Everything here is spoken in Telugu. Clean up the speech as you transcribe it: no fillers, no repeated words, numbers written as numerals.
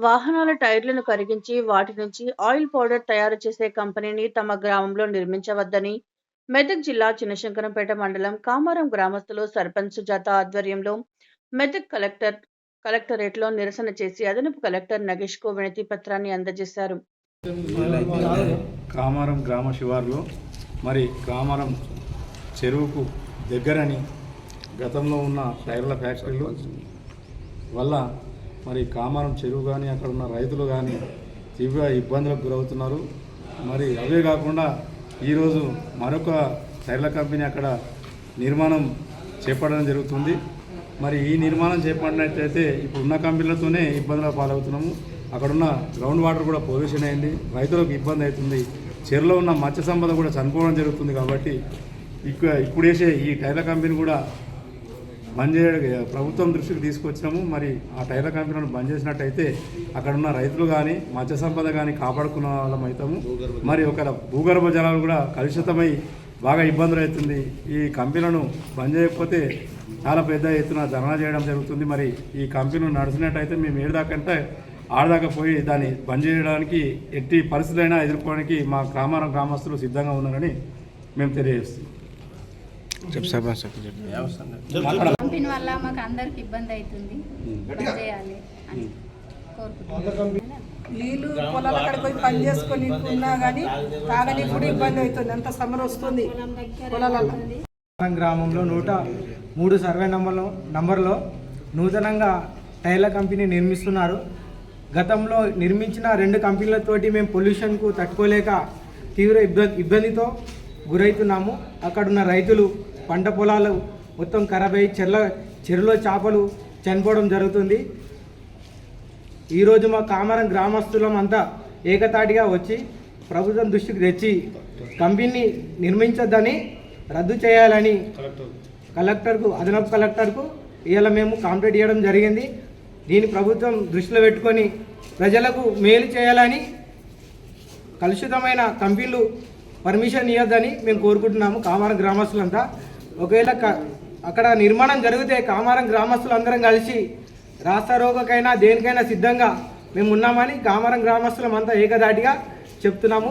వాహనాల టైర్లను కరిగించి వాటి నుంచి ఆయిల్ పౌడర్ తయారు చేసే కంపెనీని తమ గ్రామంలో నిర్మించవద్దని మెదక్ జిల్లా చినశంకరంపేట మండలం కామారం గ్రామస్తులు సర్పంచ్ సుజాత ఆధ్వర్యంలో మెదక్ కలెక్టరేట్లో నిరసన చేసి అదనపు కలెక్టర్ నగేష్ కు వినతి పత్రాన్ని అందజేశారు. కామారం గ్రామ శివారులో మరి కామారం చెరువుకు దగ్గరని గతంలో ఉన్న టైర్ల ఫ్యాక్టరీలు వల్ల మరి కామారం చెరువు కానీ అక్కడ ఉన్న రైతులు కానీ తీవ్ర ఇబ్బందులకు గురవుతున్నారు. మరి అవే కాకుండా ఈరోజు మరొక టైర్ల కంపెనీ అక్కడ నిర్మాణం చేపట్టడం జరుగుతుంది. మరి ఈ నిర్మాణం చేపట్టినట్లయితే ఇప్పుడున్న కంపెనీలతోనే ఇబ్బందుల పాలవుతున్నాము. అక్కడున్న గ్రౌండ్ వాటర్ కూడా పొల్యూషన్ అయింది, రైతులకు ఇబ్బంది అవుతుంది, చెరువులో ఉన్న మత్స్య సంపద కూడా చనిపోవడం జరుగుతుంది. కాబట్టి ఇప్పుడు వేసే ఈ టైర్ల కంపెనీ కూడా బంద్ చేయడం ప్రభుత్వం దృష్టికి తీసుకొచ్చినాము. మరి ఆ టైర్ల కంపెనీలను బంద్ చేసినట్టయితే అక్కడున్న రైతులు కానీ మత్స్య సంపద కానీ కాపాడుకున్న వాళ్ళం అవుతాము. మరి ఒక భూగర్భ జలాలు కూడా కలుషితమై బాగా ఇబ్బందులు అవుతుంది. ఈ కంపెనీలను బంద్ చేయకపోతే చాలా పెద్ద ఎత్తున ధర్నా చేయడం జరుగుతుంది. మరి ఈ కంపెనీలు నడిచినట్టయితే మేము ఏడాకంటే ఆడదాకా పోయి దాన్ని బంద్ చేయడానికి ఎట్టి పరిస్థితులైనా ఎదుర్కోవడానికి మా కామారం గ్రామస్తులు సిద్ధంగా ఉన్నారని మేము తెలియజేస్తున్నాం. కంపెనీ వల్ల మాకు అందరికి ఇబ్బంది అవుతుంది, చేయాలి అని కోరుకుంటున్నాం. నీళ్ళు పొలాల అక్కడికి పోయి పని చేసుకొని ఉన్నా కానీ తాగని కూడా ఇబ్బంది అవుతుంది, అంత సమ్మర్ వస్తుంది పొలాలలో. గ్రామంలో 103 సర్వే నంబర్లో నూతనంగా టైర్ల కంపెనీ నిర్మిస్తున్నారు. గతంలో నిర్మించిన 2 కంపెనీలతోటి మేము పొల్యూషన్కు తట్టుకోలేక తీవ్ర ఇబ్బందితో గురవుతున్నాము. అక్కడున్న రైతులు పంట పొలాలు మొత్తం ఖరాబ్ అయ్యి చెరువులో చేపలు చనిపోవడం జరుగుతుంది. ఈరోజు మా కామారం గ్రామస్తులం అంతా ఏకతాటిగా వచ్చి ప్రభుత్వం దృష్టికి తెచ్చి కంపెనీ నిర్మించొద్దని రద్దు చేయాలని అదనపు కలెక్టర్కు ఇవాళ మేము కంప్లైంట్ ఇవ్వడం జరిగింది. దీన్ని ప్రభుత్వం దృష్టిలో పెట్టుకొని ప్రజలకు మేలు చేయాలని, కలుషితమైన కంపెనీలు పర్మిషన్ ఇవ్వద్దని మేము కోరుకుంటున్నాము కామారం గ్రామస్తులంతా. ఒకవేళ అక్కడ నిర్మాణం జరిగితే కామారం గ్రామస్తులందరం కలిసి రాస్తారోకకైనా దేనికైనా సిద్ధంగా మేము ఉన్నామని కామారం గ్రామస్తులం అంతా ఏకదాటిగా చెప్తున్నాము.